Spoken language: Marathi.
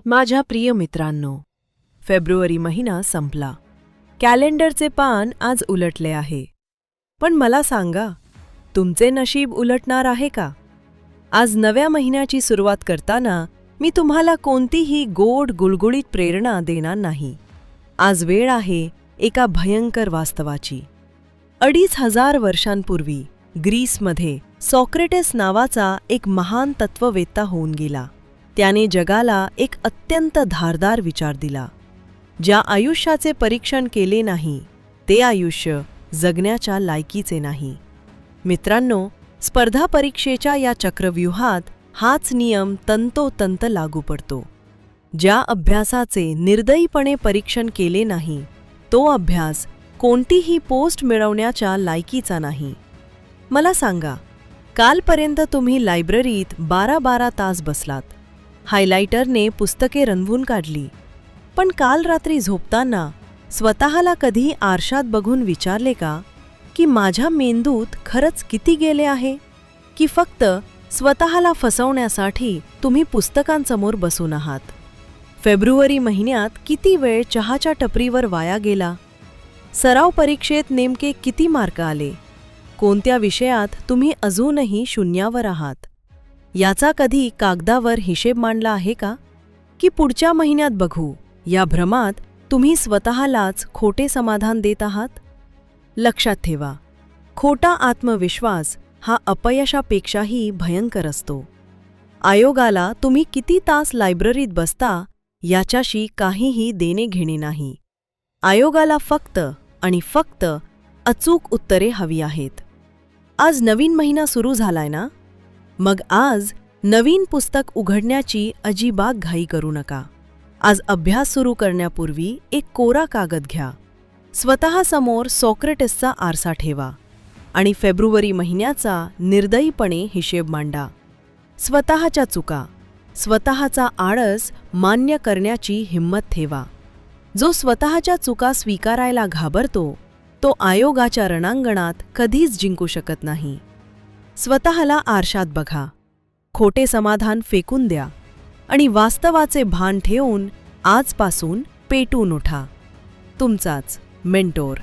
माझ्या प्रिय मित्रांनो, फेब्रुवारी महिना संपला. कॅलेंडरचे पान आज उलटले आहे. पण मला सांगा, तुमचे नशीब उलटणार आहे का? आज नव्या महिन्याची सुरुवात करताना मी तुम्हाला कोणतीही गोड गुळगुळीत प्रेरणा देणार नाही. आज वेळ आहे एका भयंकर वास्तवाची. 2500 वर्षांपूर्वी ग्रीसमध्ये सॉक्रेटिस नावाचा एक महान तत्त्ववेत्ता होऊन गेला. त्याने जगाला एक अत्यंत धारदार विचार दिला. ज्या आयुष्याचे परीक्षण केले नाही ते आयुष्य जगण्याच्या लायकीचे नाही. मित्रांनो, स्पर्धा परीक्षेच्या या चक्रव्यूहात हाच नियम तंतोतंत लागू पडतो. ज्या अभ्यासाचे निर्दयीपणे परीक्षण केले नाही तो अभ्यास कोणतीही पोस्ट मिळवण्याच्या लायकीचा नाही. मला सांगा, कालपर्यंत तुम्ही लायब्ररीत 12 तास बसलात, हायलायटरने पुस्तके रंगवून काढली, पण काल रात्री झोपताना स्वतःला कधी आरशात बघून विचारले का की माझ्या मेंदूत खरंच किती गेले आहे? की फक्त स्वतःला फसवण्यासाठी तुम्ही पुस्तकांसमोर बसून आहात? फेब्रुवारी महिन्यात किती वेळ चहाच्या टपरीवर वाया गेला? सराव परीक्षेत नेमके किती मार्क आले? कोणत्या विषयात तुम्ही अजूनही शून्यावर आहात? याचा कधी कागदावर हिशेब मांडला आहे का? की पुढच्या महिन्यात बघू या भ्रमात तुम्ही स्वतःलाच खोटे समाधान देत आहात? लक्षात ठेवा, खोटा आत्मविश्वास हा अपयशापेक्षाही भयंकर असतो. आयोगाला तुम्ही किती तास लायब्ररीत बसता याच्याशी काहीही देणे घेणे नाही. आयोगाला फक्त आणि फक्त अचूक उत्तरे हवी आहेत. आज नवीन महिना सुरू झालाय ना? मग आज नवीन पुस्तक उघडण्याची अजिबात घाई करू नका. आज अभ्यास सुरू करण्यापूर्वी एक कोरा कागद घ्या. स्वतःसमोर सॉक्रेटिसचा आरसा ठेवा आणि फेब्रुवारी महिन्याचा निर्दयीपणे हिशेब मांडा. स्वतःच्या चुका, स्वतःचा आळस मान्य करण्याची हिंमत ठेवा. जो स्वतःच्या चुका स्वीकारायला घाबरतो तो आयोगाच्या रणांगणात कधीच जिंकू शकत नाही. स्वतःला आरशात बघा, खोटे समाधान फेकून द्या आणि वास्तवाचे भान ठेवून आजपासून पेटून उठा. तुमचाच मेंटोर.